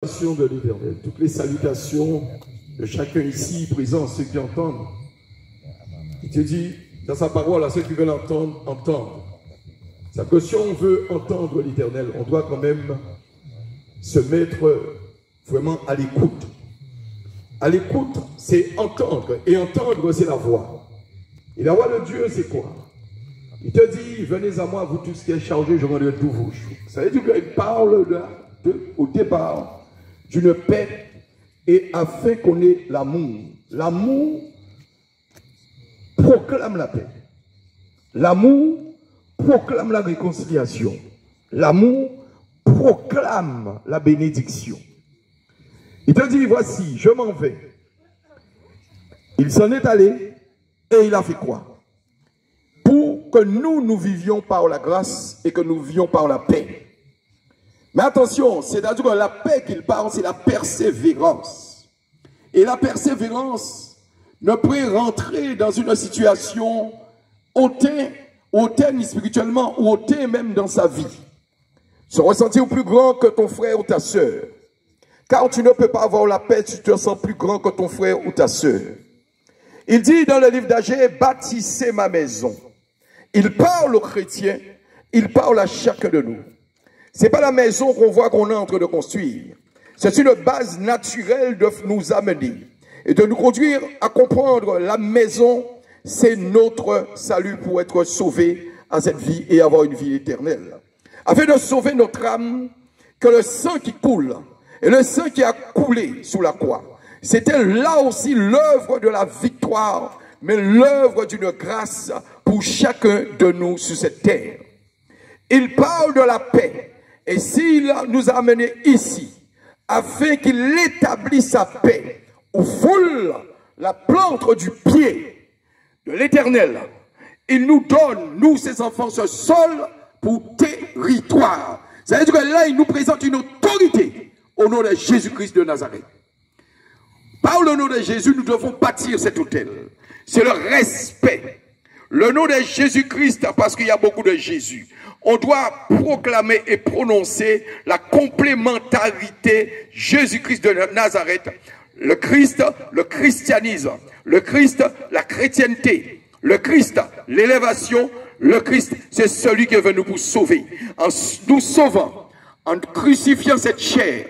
De l'Éternel, toutes les salutations de chacun ici présent, ceux qui entendent. Il te dit dans sa parole à ceux qui veulent entendre, entendre. C'est que si on veut entendre l'Éternel, on doit quand même se mettre vraiment à l'écoute. À l'écoute, c'est entendre, et entendre, c'est la voix. Et la voix de Dieu, c'est quoi? Il te dit, venez à moi, vous tous qui êtes chargés, je rendrai tout vous. Ça veut dire qu'il parle au départ d'une paix, et afin qu'on ait l'amour. L'amour proclame la paix. L'amour proclame la réconciliation. L'amour proclame la bénédiction. Il te dit, voici, je m'en vais. Il s'en est allé, et il a fait quoi? Pour que nous vivions par la grâce, et que nous vivions par la paix. Mais attention, c'est-à-dire que la paix qu'il parle, c'est la persévérance. Et la persévérance ne peut rentrer dans une situation hautaine spirituellement ou hautaine même dans sa vie. Se ressentir plus grand que ton frère ou ta sœur. Car tu ne peux pas avoir la paix si tu te sens plus grand que ton frère ou ta sœur. Il dit dans le livre d'Agé, bâtissez ma maison. Il parle aux chrétiens, il parle à chacun de nous. Ce n'est pas la maison qu'on voit qu'on est en train de construire. C'est une base naturelle de nous amener et de nous conduire à comprendre la maison, c'est notre salut pour être sauvé à cette vie et avoir une vie éternelle. Afin de sauver notre âme, que le sang qui coule et le sang qui a coulé sous la croix, c'était là aussi l'œuvre de la victoire, mais l'œuvre d'une grâce pour chacun de nous sur cette terre. Il parle de la paix. Et s'il nous a amenés ici, afin qu'il établisse sa paix, au foule la plante du pied de l'Éternel, il nous donne, nous ses enfants, ce sol pour territoire. Ça veut dire que là, il nous présente une autorité au nom de Jésus-Christ de Nazareth. Par le nom de Jésus, nous devons bâtir cet autel. C'est le respect. Le nom de Jésus-Christ, parce qu'il y a beaucoup de Jésus. On doit proclamer et prononcer la complémentarité Jésus-Christ de Nazareth, le Christ, le christianisme, le Christ, la chrétienté, le Christ, l'élévation, le Christ, c'est celui qui est venu pour sauver. En nous sauvant, en crucifiant cette chair,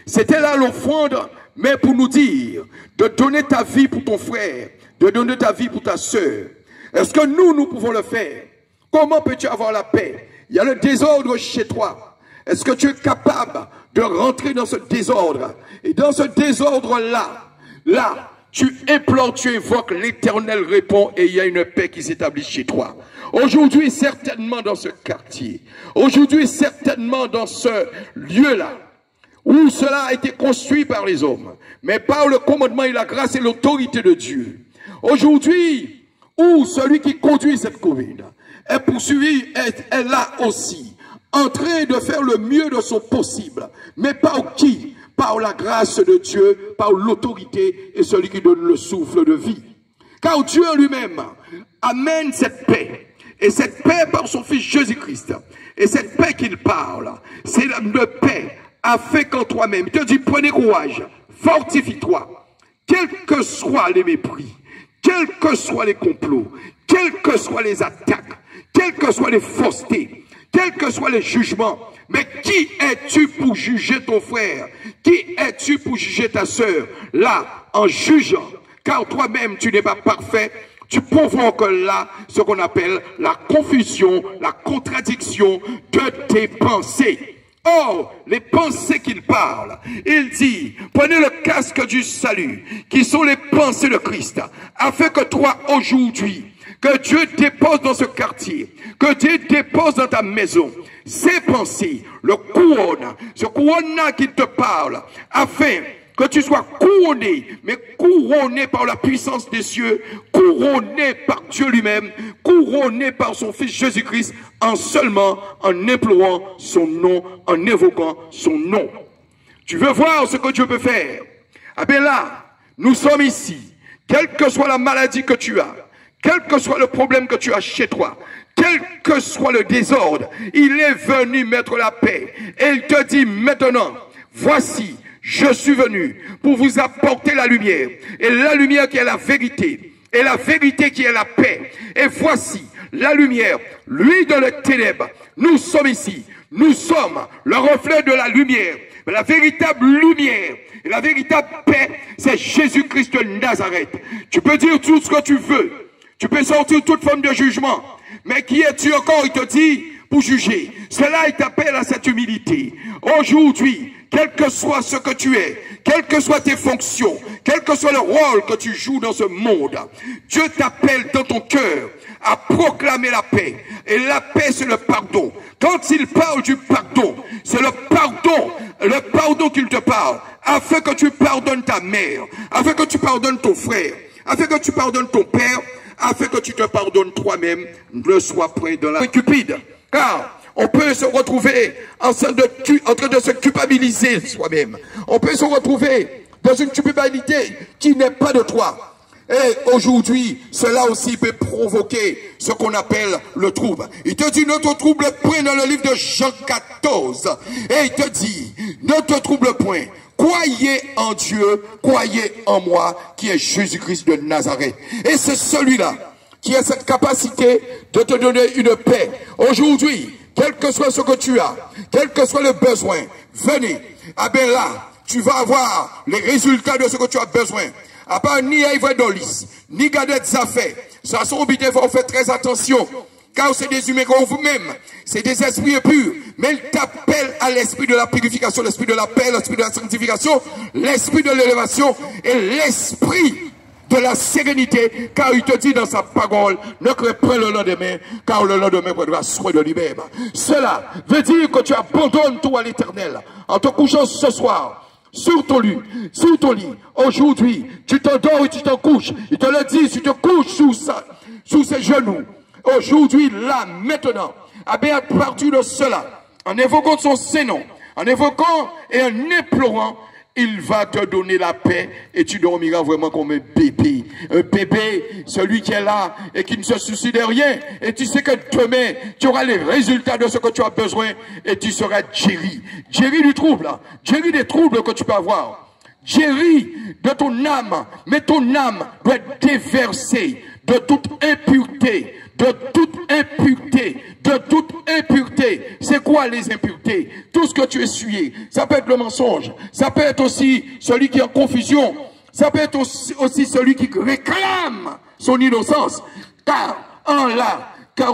c'était là l'offrande, mais pour nous dire de donner ta vie pour ton frère, de donner ta vie pour ta sœur. Est-ce que nous pouvons le faire? Comment peux-tu avoir la paix? Il y a le désordre chez toi. Est-ce que tu es capable de rentrer dans ce désordre? Et dans ce désordre-là, tu implores, tu évoques, l'Éternel répond et il y a une paix qui s'établit chez toi. Aujourd'hui, certainement dans ce quartier, aujourd'hui, certainement dans ce lieu-là, où cela a été construit par les hommes, mais par le commandement et la grâce et l'autorité de Dieu. Aujourd'hui, où celui qui conduit cette commune est poursuivi, est là aussi, en train de faire le mieux de son possible. Mais par qui? Par la grâce de Dieu, par l'autorité et celui qui donne le souffle de vie. Car Dieu lui-même amène cette paix. Et cette paix par son Fils Jésus-Christ. Et cette paix qu'il parle, c'est une paix afin qu'en toi-même, il te dit, prenez courage, fortifie-toi, quels que soient les mépris, quels que soient les complots, quelles que soient les attaques, quelles que soient les faussetés, quels que soient les jugements, mais qui es-tu pour juger ton frère? Qui es-tu pour juger ta sœur? Là, en jugeant, car toi-même tu n'es pas parfait, tu provoques là ce qu'on appelle la confusion, la contradiction de tes pensées. Or, les pensées qu'il parle, il dit, prenez le casque du salut, qui sont les pensées de Christ, afin que toi, aujourd'hui, que Dieu dépose dans ce quartier, que Dieu dépose dans ta maison, ces pensées, le couronne, ce couronne-là qui te parle, afin que tu sois couronné, mais couronné par la puissance des cieux, couronné par Dieu lui-même, couronné par son Fils Jésus-Christ, en implorant son nom, en évoquant son nom. Tu veux voir ce que Dieu peut faire? Ah bien là, nous sommes ici, quelle que soit la maladie que tu as, quel que soit le problème que tu as chez toi, quel que soit le désordre, il est venu mettre la paix. Et il te dit maintenant, voici, je suis venu pour vous apporter la lumière, et la lumière qui est la vérité, et la vérité qui est la paix. Et voici la lumière, lui dans les ténèbres. Nous sommes ici, nous sommes le reflet de la lumière, la véritable lumière. Et la véritable paix, c'est Jésus-Christ de Nazareth. Tu peux dire tout ce que tu veux. Tu peux sortir toute forme de jugement. Mais qui es-tu encore? Il te dit pour juger. Cela, il t'appelle à cette humilité. Aujourd'hui, quel que soit ce que tu es, quelles que soient tes fonctions, quel que soit le rôle que tu joues dans ce monde, Dieu t'appelle dans ton cœur à proclamer la paix. Et la paix, c'est le pardon. Quand il parle du pardon, c'est le pardon qu'il te parle, afin que tu pardonnes ta mère, afin que tu pardonnes ton frère, afin que tu pardonnes ton père, afin que tu te pardonnes toi-même. Ne sois prêt dans la cupide. Car on peut se retrouver en train de se culpabiliser soi-même. On peut se retrouver dans une culpabilité qui n'est pas de toi. Et aujourd'hui, cela aussi peut provoquer ce qu'on appelle le trouble. Il te dit, ne te trouble point dans le livre de Jean 14. Et il te dit, ne te trouble point. Croyez en Dieu, croyez en moi, qui est Jésus-Christ de Nazareth. Et c'est celui-là qui a cette capacité de te donner une paix. Aujourd'hui, quel que soit ce que tu as, quel que soit le besoin, venez. Ah ben là, tu vas avoir les résultats de ce que tu as besoin. À part ni Dolis, ni garder des affaires. Ça sont obligés, il faut faire très attention. Car c'est des humains comme vous-même. C'est des esprits purs. Mais il t'appelle à l'esprit de la purification, l'esprit de la paix, l'esprit de la sanctification, l'esprit de l'élévation et l'esprit de la sérénité. Car il te dit dans sa parole, ne crains pas le lendemain, car le lendemain prendra soin de lui-même. Cela veut dire que tu abandonnes tout à l'éternel. En te couchant ce soir, sur ton lit, aujourd'hui, tu t'endors et tu t'en couches. Il te le dit, tu te couches sous ses genoux. Aujourd'hui, là, maintenant, à partir de cela, en évoquant son Saint-Nom, en évoquant et en implorant, il va te donner la paix et tu dormiras vraiment comme un bébé. Un bébé, celui qui est là et qui ne se soucie de rien. Et tu sais que demain, tu auras les résultats de ce que tu as besoin et tu seras guéri. Guéri du trouble, guéri des troubles que tu peux avoir. Guéri de ton âme, mais ton âme doit être déversée de toute impureté. De toute impureté, de toute impureté. C'est quoi les impuretés? Tout ce que tu essuyes. Ça peut être le mensonge. Ça peut être aussi celui qui est en confusion. Ça peut être aussi celui qui réclame son innocence. Car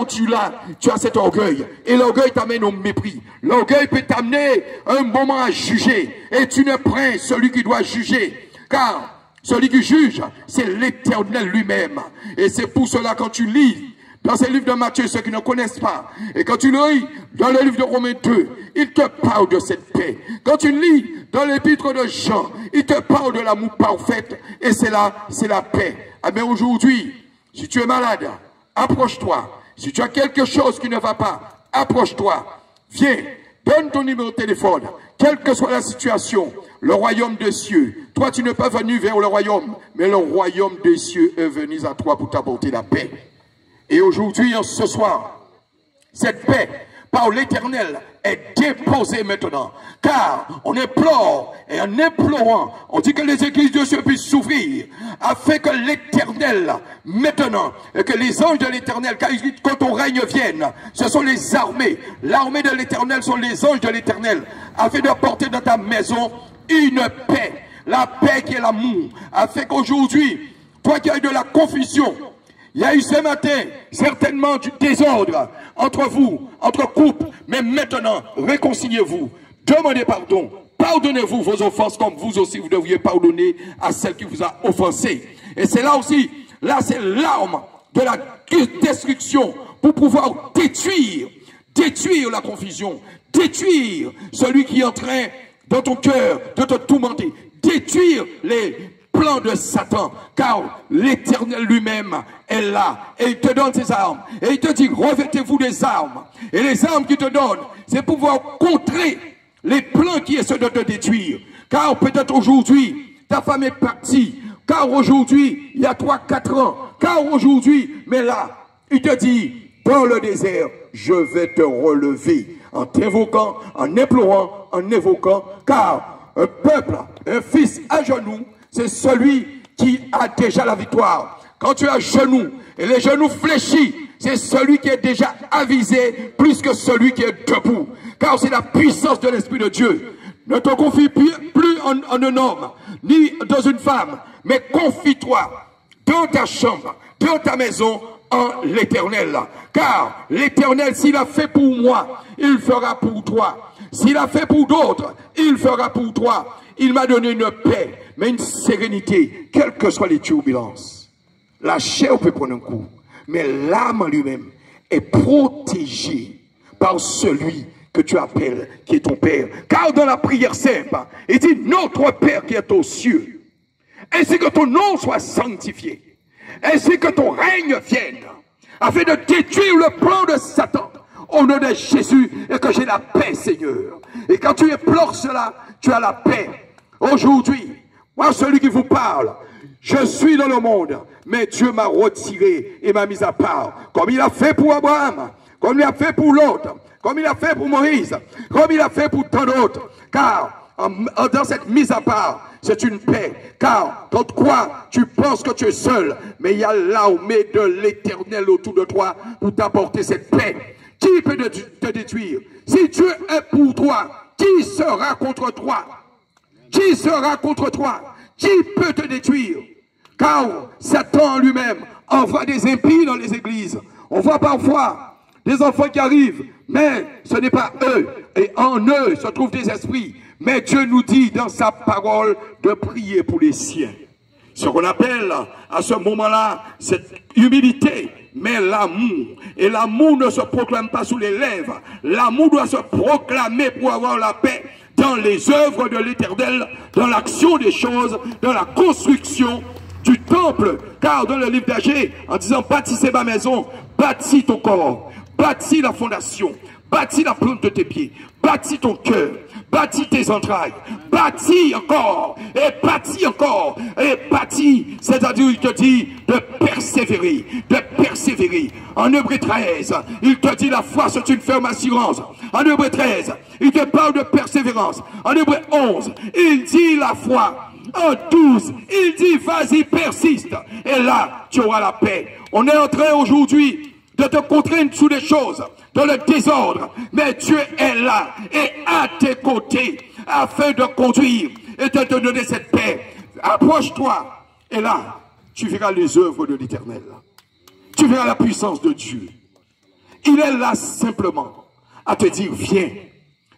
tu as cet orgueil. Et l'orgueil t'amène au mépris. L'orgueil peut t'amener un moment à juger. Et tu ne prends celui qui doit juger. Car celui qui juge, c'est l'Éternel lui-même. Et c'est pour cela quand tu lis dans ces livres de Matthieu, ceux qui ne connaissent pas, et quand tu lis dans le livre de Romains 2, il te parle de cette paix. Quand tu lis dans l'épître de Jean, il te parle de l'amour parfait, et c'est la paix. Ah bien aujourd'hui, si tu es malade, approche-toi. Si tu as quelque chose qui ne va pas, approche-toi. Viens, donne ton numéro de téléphone, quelle que soit la situation, le royaume des cieux. Toi, tu n'es pas venu vers le royaume, mais le royaume des cieux est venu à toi pour t'apporter la paix. Et aujourd'hui, ce soir, cette paix par l'Éternel est déposée maintenant. Car on implore, et en implorant, on dit que les églises de Dieu puissent s'ouvrir, afin que l'Éternel, maintenant, et que les anges de l'Éternel, quand ton règne vienne, ce sont les armées. L'armée de l'Éternel sont les anges de l'Éternel, afin d'apporter dans ta maison une paix. La paix qui est l'amour. Afin qu'aujourd'hui, toi qui as eu de la confusion, il y a eu ce matin certainement du désordre entre vous, entre couples, mais maintenant, réconciliez-vous, demandez pardon, pardonnez-vous vos offenses comme vous aussi vous devriez pardonner à celle qui vous a offensé. Et c'est là aussi, là c'est l'arme de la destruction pour pouvoir détruire la confusion, détruire celui qui est en train dans ton cœur de te tourmenter, détruire les plan de Satan, car l'Éternel lui-même est là et il te donne ses armes et il te dit revêtez-vous des armes et les armes qu'il te donne c'est pour pouvoir contrer les plans qui essaient de te détruire, car peut-être aujourd'hui ta femme est partie, car aujourd'hui il y a 3-4 ans, car aujourd'hui, mais là il te dit dans le désert je vais te relever en t'invoquant, en implorant, en évoquant, car Un peuple, un fils à genoux, c'est celui qui a déjà la victoire. Quand tu es à genoux et les genoux fléchis, c'est celui qui est déjà avisé plus que celui qui est debout. Car c'est la puissance de l'Esprit de Dieu. Ne te confie plus en un homme, ni dans une femme, mais confie-toi dans ta chambre, dans ta maison, en l'Éternel. Car l'Éternel, s'il a fait pour moi, il fera pour toi. S'il a fait pour d'autres, il fera pour toi. Il m'a donné une paix, mais une sérénité, quelles que soient les turbulences. La chair peut prendre un coup, mais l'âme en lui-même est protégée par celui que tu appelles, qui est ton Père. Car dans la prière simple, il dit, notre Père qui est aux cieux, ainsi que ton nom soit sanctifié, ainsi que ton règne vienne, afin de détruire le plan de Satan, au nom de Jésus, et que j'ai la paix, Seigneur. Et quand tu implores cela, tu as la paix. Aujourd'hui, moi, celui qui vous parle, je suis dans le monde, mais Dieu m'a retiré et m'a mis à part, comme il a fait pour Abraham, comme il a fait pour l'autre, comme il a fait pour Moïse, comme il a fait pour tant d'autres. Car dans cette mise à part, c'est une paix. Car quand quoi tu penses que tu es seul, mais il y a l'armée de l'Éternel autour de toi pour t'apporter cette paix. Qui peut te détruire? Si Dieu est pour toi, qui sera contre toi? Qui sera contre toi? Qui peut te détruire? Car Satan lui-même envoie des impies dans les églises. On voit parfois des enfants qui arrivent, mais ce n'est pas eux. Et en eux se trouvent des esprits. Mais Dieu nous dit dans sa parole de prier pour les siens. Ce qu'on appelle à ce moment-là, cette humilité, mais l'amour. Et l'amour ne se proclame pas sous les lèvres. L'amour doit se proclamer pour avoir la paix dans les œuvres de l'Éternel, dans l'action des choses, dans la construction du temple. Car dans le livre d'Agé, en disant bâtissez ma maison, bâtis ton corps, bâtis la fondation, bâtis la plante de tes pieds, bâtis ton cœur, bâtis tes entrailles, bâtis encore, et bâtis, c'est-à-dire il te dit de persévérer, de persévérer. En Hébreux 13, il te dit la foi c'est une ferme assurance. En Hébreux 13, il te parle de persévérance. En Hébreux 11, il dit la foi. En 12, il dit vas-y, persiste. Et là, tu auras la paix. On est en train aujourd'hui de te contraindre sous des choses, dans le désordre. Mais Dieu est là et à tes côtés afin de conduire et de te donner cette paix. Approche-toi et là, tu verras les œuvres de l'Éternel. Tu verras la puissance de Dieu. Il est là simplement à te dire viens,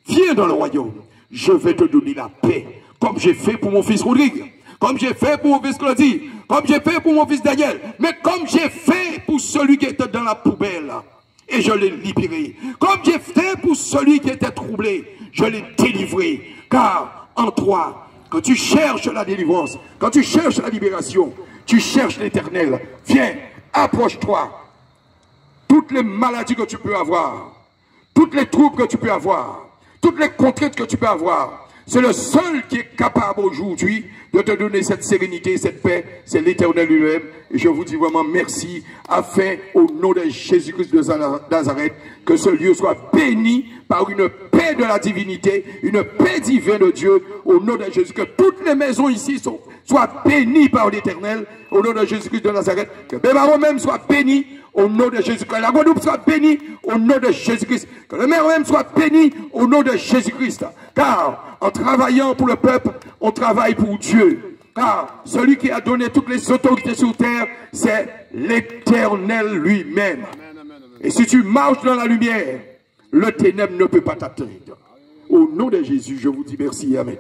viens dans le royaume. Je vais te donner la paix comme j'ai fait pour mon fils Rodrigue, comme j'ai fait pour mon fils Claudie, comme j'ai fait pour mon fils Daniel, mais comme j'ai fait pour celui qui était dans la poubelle, et je l'ai libéré. Comme j'ai fait pour celui qui était troublé, je l'ai délivré. Car en toi, quand tu cherches la délivrance, quand tu cherches la libération, tu cherches l'Éternel. Viens, approche-toi. Toutes les maladies que tu peux avoir, toutes les troubles que tu peux avoir, toutes les contraintes que tu peux avoir, c'est le seul qui est capable aujourd'hui de te donner cette sérénité, cette paix, c'est l'Éternel lui-même. Et je vous dis vraiment merci, afin, au nom de Jésus-Christ de Nazareth, que ce lieu soit béni par une paix de la divinité, une paix divine de Dieu, au nom de Jésus. Que toutes les maisons ici soient bénies par l'Éternel, au nom de Jésus-Christ de Nazareth. Que Bémaro même soit béni, au nom de Jésus-Christ. Que la Guadeloupe soit bénie, au nom de Jésus-Christ. Que le maire même soit béni, au nom de Jésus-Christ. Car, en travaillant pour le peuple, on travaille pour Dieu. Car celui qui a donné toutes les autorités sur terre, c'est l'Éternel lui-même. Et si tu marches dans la lumière, le ténèbre ne peut pas t'atteindre. Au nom de Jésus, je vous dis merci. Amen.